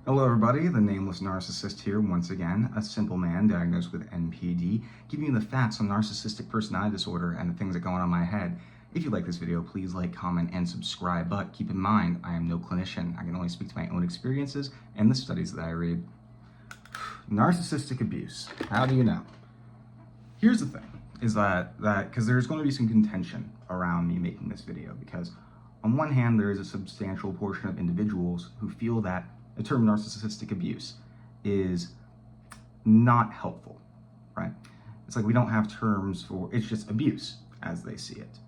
Hello everybody, the Nameless Narcissist here once again, a simple man diagnosed with NPD, giving you the facts on narcissistic personality disorder and the things that go on in my head. If you like this video, please like, comment, and subscribe, but keep in mind, I am no clinician. I can only speak to my own experiences and the studies that I read. Narcissistic abuse, how do you know? Here's the thing, is that because there's going to be some contention around me making this video, because on one hand, there is a substantial portion of individuals who feel that the term narcissistic abuse is not helpful, right? It's like we don't have terms for, it's just abuse as they see it.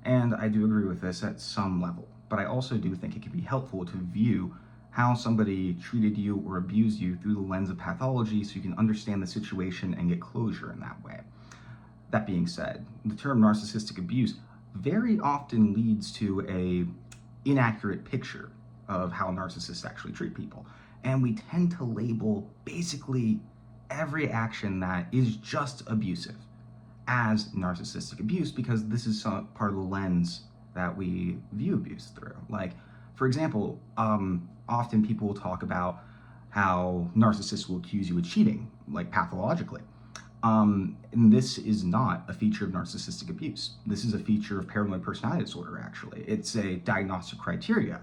And I do agree with this at some level, but I also do think it can be helpful to view how somebody treated you or abused you through the lens of pathology so you can understand the situation and get closure in that way. That being said, the term narcissistic abuse very often leads to an inaccurate picture of how narcissists actually treat people. And we tend to label basically every action that is just abusive as narcissistic abuse because this is part of the lens that we view abuse through. Like, for example, often people will talk about how narcissists will accuse you of cheating, like pathologically. And this is not a feature of narcissistic abuse. This is a feature of paranoid personality disorder, actually. It's a diagnostic criteria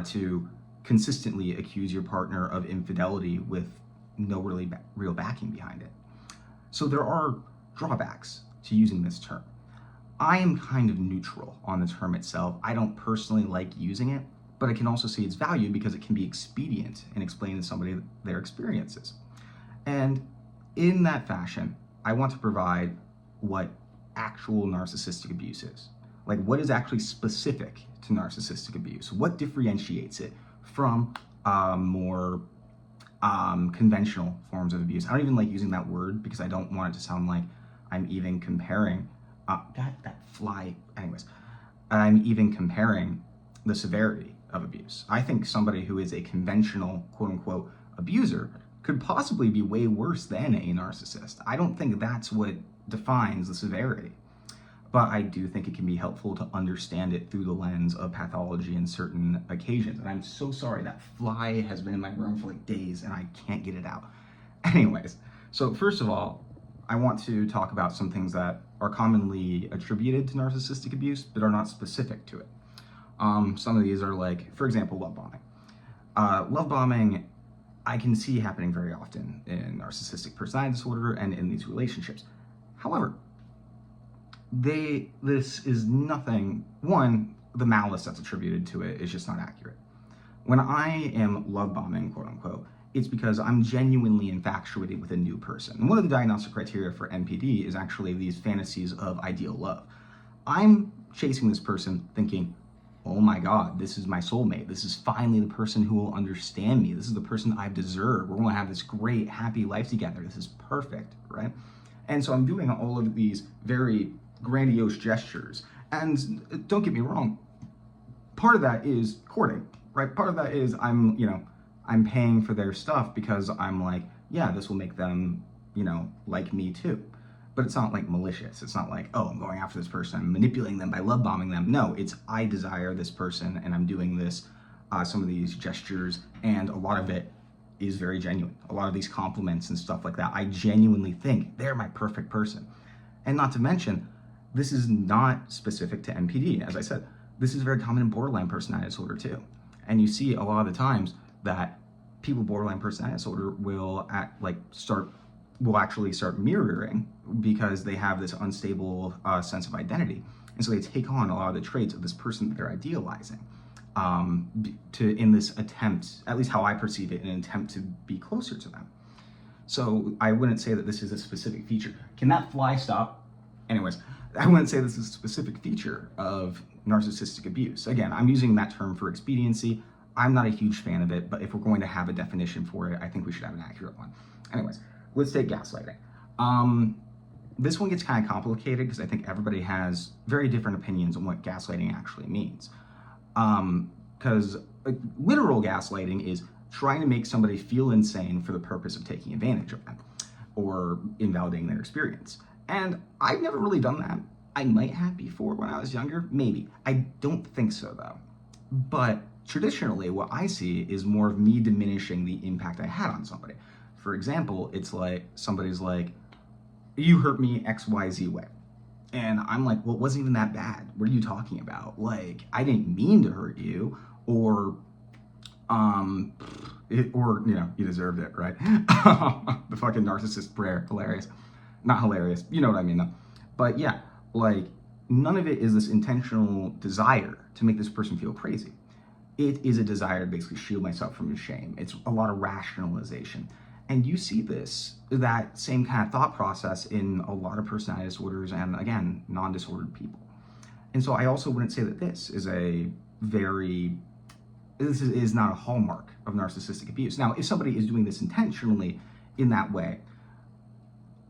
to consistently accuse your partner of infidelity with no real backing behind it. So there are drawbacks to using this term. I am kind of neutral on the term itself. I don't personally like using it, but I can also see its value because it can be expedient in explaining to somebody their experiences. And in that fashion, I want to provide what actual narcissistic abuse is. Like, what is actually specific to narcissistic abuse? What differentiates it from more conventional forms of abuse? I don't even like using that word because I don't want it to sound like I'm even comparing, that fly, anyways, I'm even comparing the severity of abuse. I think somebody who is a conventional, quote unquote, abuser could possibly be way worse than a narcissist. I don't think that's what defines the severity. But I do think it can be helpful to understand it through the lens of pathology in certain occasions. And I'm so sorry, that fly has been in my room for like days and I can't get it out. Anyways, so first of all, I want to talk about some things that are commonly attributed to narcissistic abuse, but are not specific to it. Some of these are like, for example, love bombing. Love bombing, I can see happening very often in narcissistic personality disorder and in these relationships. However, this is nothing, one, the malice that's attributed to it is just not accurate. When I am love bombing, quote unquote, it's because I'm genuinely infatuated with a new person. And one of the diagnostic criteria for NPD is actually these fantasies of ideal love. I'm chasing this person thinking, oh my God, this is my soulmate. This is finally the person who will understand me. This is the person I deserve. We're gonna have this great, happy life together. This is perfect, right? And so I'm doing all of these very grandiose gestures. And don't get me wrong, part of that is courting, right? Part of that is I'm paying for their stuff because I'm like, yeah, this will make them, like me too. But it's not like malicious. It's not like, oh, I'm going after this person, I'm manipulating them by love bombing them. No, it's I desire this person and I'm doing this, some of these gestures, and a lot of it is very genuine. A lot of these compliments and stuff like that, I genuinely think they're my perfect person. And not to mention, this is not specific to NPD. As I said, this is very common in borderline personality disorder too. And you see a lot of the times that people with borderline personality disorder will actually start mirroring because they have this unstable sense of identity. And so they take on a lot of the traits of this person that they're idealizing in this attempt, at least how I perceive it, in an attempt to be closer to them. So I wouldn't say that this is a specific feature. Can that fly stop? Anyways, I wouldn't say this is a specific feature of narcissistic abuse. Again, I'm using that term for expediency. I'm not a huge fan of it, but if we're going to have a definition for it, I think we should have an accurate one. Anyways, let's take gaslighting. This one gets kind of complicated because I think everybody has very different opinions on what gaslighting actually means. Because literal gaslighting is trying to make somebody feel insane for the purpose of taking advantage of them or invalidating their experience. And I've never really done that. I might have before when I was younger, maybe. I don't think so though. But traditionally, what I see is more of me diminishing the impact I had on somebody. For example, it's like somebody's like, you hurt me XYZ way. And I'm like, well, it wasn't even that bad. What are you talking about? Like, I didn't mean to hurt you, or you deserved it, right? The fucking narcissist prayer, hilarious. Not hilarious, you know what I mean though. But yeah, like, none of it is this intentional desire to make this person feel crazy. It is a desire to basically shield myself from shame. It's a lot of rationalization. And you see that same kind of thought process in a lot of personality disorders and, again, non-disordered people. And so I also wouldn't say that this is not a hallmark of narcissistic abuse. Now, if somebody is doing this intentionally in that way,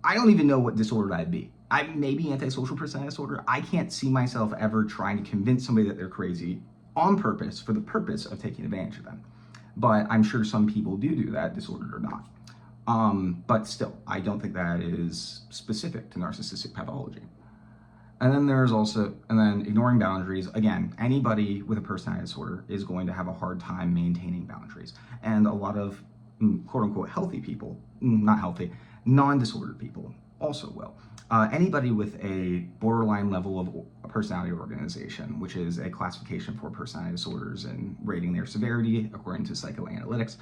I don't even know what disorder I'd be. I may be antisocial personality disorder. I can't see myself ever trying to convince somebody that they're crazy on purpose for the purpose of taking advantage of them. But I'm sure some people do that, disordered or not. But still, I don't think that is specific to narcissistic pathology. And then ignoring boundaries. Again, anybody with a personality disorder is going to have a hard time maintaining boundaries. And a lot of quote unquote healthy people, not healthy, non-disordered people also will. Anybody with a borderline level of personality organization, which is a classification for personality disorders and rating their severity according to psychoanalytics,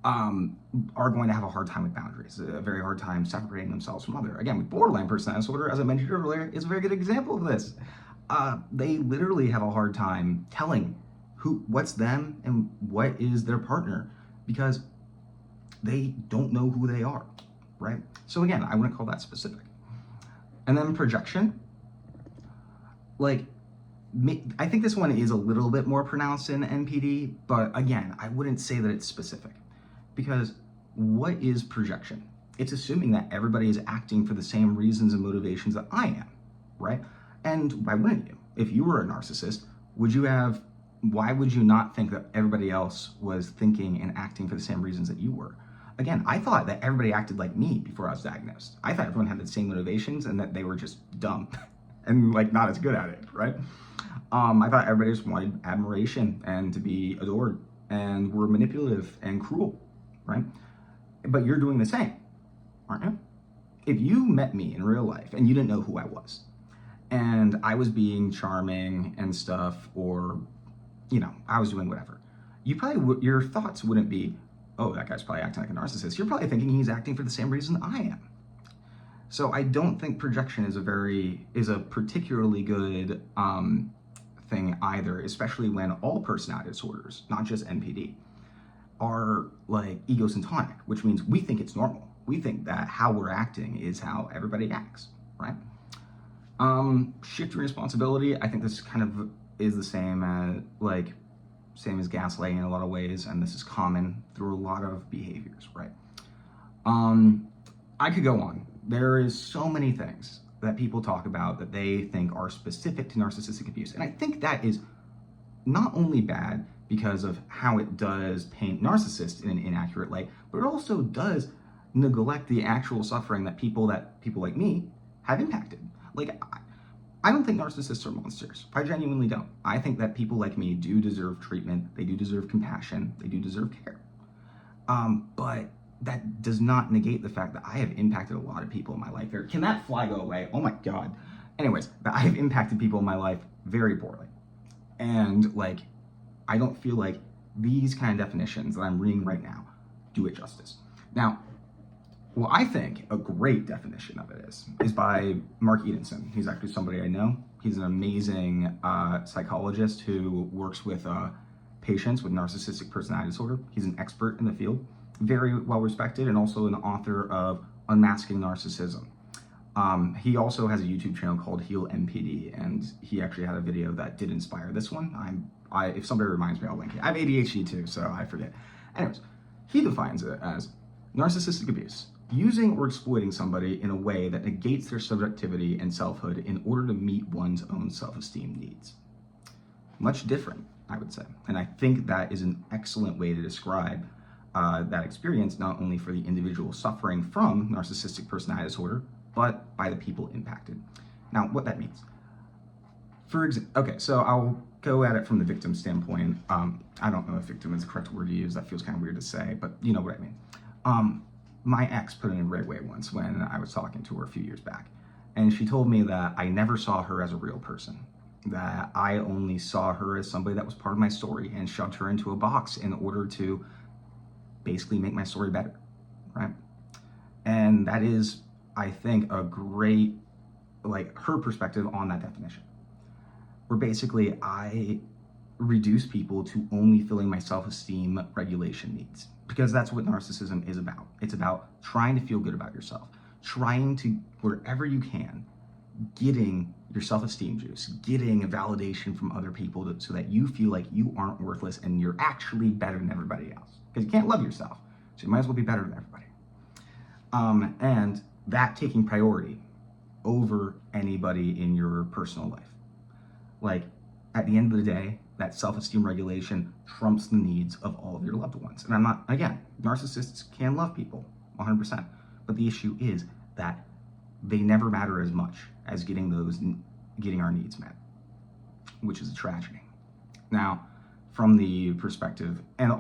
are going to have a hard time with boundaries, a very hard time separating themselves from other. Again, with borderline personality disorder, as I mentioned earlier, is a very good example of this. They literally have a hard time telling what's them and what is their partner because they don't know who they are, right? So again, I wouldn't call that specific. And then projection, like, I think this one is a little bit more pronounced in NPD, but again, I wouldn't say that it's specific. Because what is projection? It's assuming that everybody is acting for the same reasons and motivations that I am, right? And why wouldn't you? If you were a narcissist, why would you not think that everybody else was thinking and acting for the same reasons that you were? Again, I thought that everybody acted like me before I was diagnosed. I thought everyone had the same motivations and that they were just dumb and like not as good at it, right? I thought everybody just wanted admiration and to be adored and were manipulative and cruel, right? But you're doing the same, aren't you? If you met me in real life and you didn't know who I was, and I was being charming and stuff, or, I was doing whatever, your thoughts wouldn't be, oh, that guy's probably acting like a narcissist. You're probably thinking he's acting for the same reason I am. So I don't think projection is a particularly good thing either, especially when all personality disorders, not just NPD, are like egocentric, which means we think it's normal. We think that how we're acting is how everybody acts, right? Shifting responsibility, I think this kind of is the same as gaslighting in a lot of ways, and this is common through a lot of behaviors, right? I could go on. There is so many things that people talk about that they think are specific to narcissistic abuse, and I think that is not only bad because of how it does paint narcissists in an inaccurate light, but it also does neglect the actual suffering that people like me have impacted. Like, I don't think narcissists are monsters. I genuinely don't. I think that people like me do deserve treatment. They do deserve compassion. They do deserve care. But that does not negate the fact that I have impacted a lot of people in my life. Can that fly go away? Oh my God. Anyways, that I have impacted people in my life very poorly. And like, I don't feel like these kind of definitions that I'm reading right now do it justice. Now, well, I think a great definition of it is by Mark Edenson. He's actually somebody I know. He's an amazing psychologist who works with patients with narcissistic personality disorder. He's an expert in the field, very well respected, and also an author of Unmasking Narcissism. He also has a YouTube channel called Heal NPD, and he actually had a video that did inspire this one. If somebody reminds me, I'll link it. I have ADHD too, so I forget. Anyways, he defines it as narcissistic abuse, using or exploiting somebody in a way that negates their subjectivity and selfhood in order to meet one's own self-esteem needs. Much different, I would say. And I think that is an excellent way to describe that experience, not only for the individual suffering from narcissistic personality disorder, but by the people impacted. Now, what that means. Okay, so I'll go at it from the victim standpoint. I don't know if victim is the correct word to use. That feels kind of weird to say, but you know what I mean. My ex put it in a great way once when I was talking to her a few years back. And she told me that I never saw her as a real person, that I only saw her as somebody that was part of my story and shoved her into a box in order to basically make my story better, right? And that is, I think, a great, like, her perspective on that definition. Where basically I reduce people to only filling my self-esteem regulation needs. Because that's what narcissism is about. It's about trying to feel good about yourself, trying to, wherever you can, getting your self-esteem juice, getting a validation from other people so that you feel like you aren't worthless and you're actually better than everybody else. Because you can't love yourself, so you might as well be better than everybody. And that taking priority over anybody in your personal life. Like, at the end of the day, that self-esteem regulation trumps the needs of all of your loved ones. And I'm not, again, narcissists can love people 100%, but the issue is that they never matter as much as getting our needs met, which is a tragedy. Now, from the perspective, and I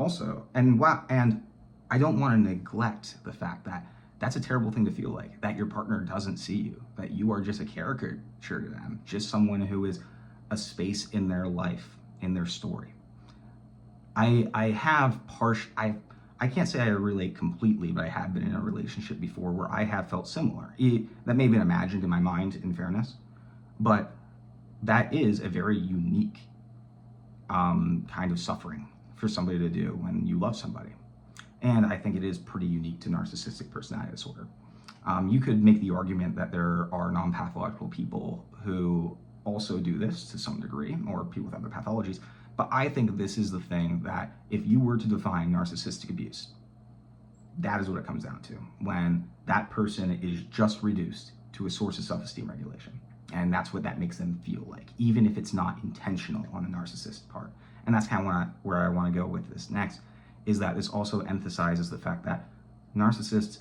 don't want to neglect the fact that that's a terrible thing to feel like, that your partner doesn't see you, that you are just a caricature to them, just someone who is a space in their life, in their story. I can't say I relate completely, but I have been in a relationship before where I have felt similar. That may have been imagined in my mind, in fairness, but that is a very unique kind of suffering for somebody to do when you love somebody. And I think it is pretty unique to narcissistic personality disorder. You could make the argument that there are non-pathological people who also do this to some degree, or people with other pathologies, but I think this is the thing that if you were to define narcissistic abuse, that is what it comes down to, when that person is just reduced to a source of self-esteem regulation. And that's what that makes them feel like, even if it's not intentional on the narcissist part. And that's kind of where I want to go with this next, is that this also emphasizes the fact that narcissists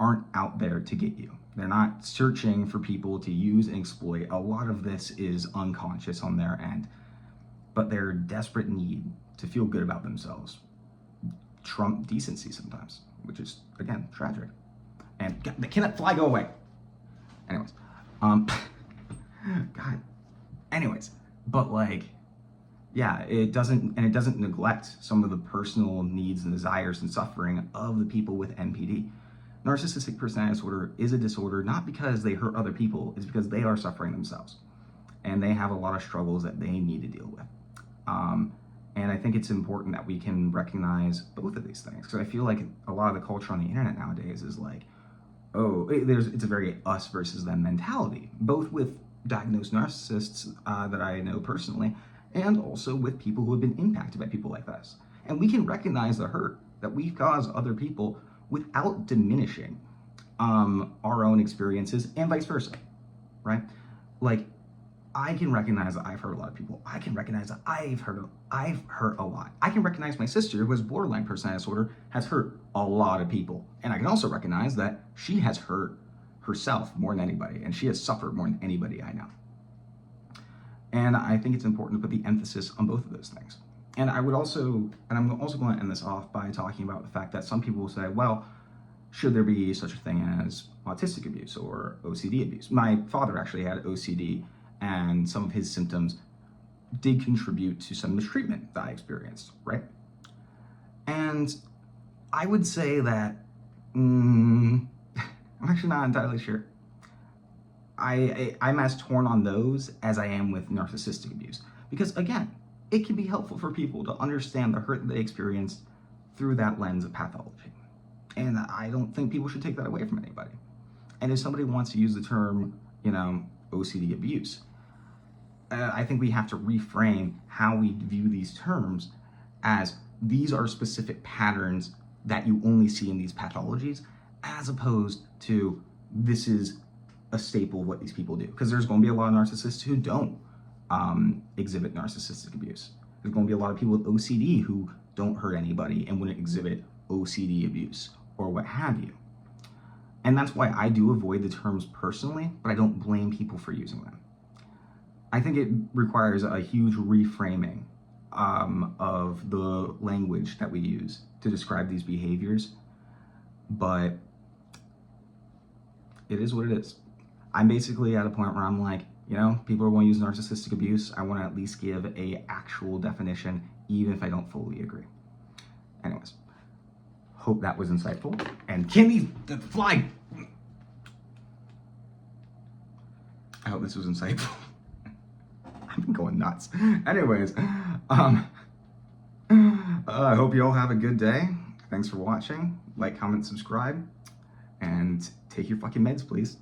aren't out there to get you. They're not searching for people to use and exploit. A lot of this is unconscious on their end, but their desperate need to feel good about themselves trump decency sometimes, which is, again, tragic. And can that fly go away? Anyways, God. Anyways, but like, yeah, it doesn't neglect some of the personal needs and desires and suffering of the people with NPD. Narcissistic personality disorder is a disorder not because they hurt other people, it's because they are suffering themselves. And they have a lot of struggles that they need to deal with. And I think it's important that we can recognize both of these things, because I feel like a lot of the culture on the internet nowadays is like, oh, it's a very us versus them mentality, both with diagnosed narcissists that I know personally, and also with people who have been impacted by people like this. And we can recognize the hurt that we cause other people without diminishing our own experiences, and vice versa, right? Like, I can recognize that I've hurt a lot of people. I can recognize that I've hurt a lot. I can recognize my sister, who has borderline personality disorder, has hurt a lot of people. And I can also recognize that she has hurt herself more than anybody, and she has suffered more than anybody I know. And I think it's important to put the emphasis on both of those things. And I'm also going to end this off by talking about the fact that some people will say, well, should there be such a thing as autistic abuse or OCD abuse? My father actually had OCD, and some of his symptoms did contribute to some mistreatment that I experienced, right? And I would say that, I'm actually not entirely sure. I'm as torn on those as I am with narcissistic abuse. Because again, it can be helpful for people to understand the hurt that they experienced through that lens of pathology. And I don't think people should take that away from anybody. And if somebody wants to use the term, OCD abuse, I think we have to reframe how we view these terms as these are specific patterns that you only see in these pathologies, as opposed to this is a staple of what these people do. Because there's going to be a lot of narcissists who don't exhibit narcissistic abuse. There's going to be a lot of people with OCD who don't hurt anybody and wouldn't exhibit OCD abuse or what have you. And that's why I do avoid the terms personally, but I don't blame people for using them. I think it requires a huge reframing of the language that we use to describe these behaviors, but it is what it is. I'm basically at a point where I'm like, you know, people are going to use narcissistic abuse. I want to at least give a actual definition, even if I don't fully agree. Anyways, hope that was insightful. And Kimmy, the fly. I hope this was insightful. I've been going nuts. Anyways, I hope you all have a good day. Thanks for watching. Like, comment, subscribe, and take your fucking meds, please.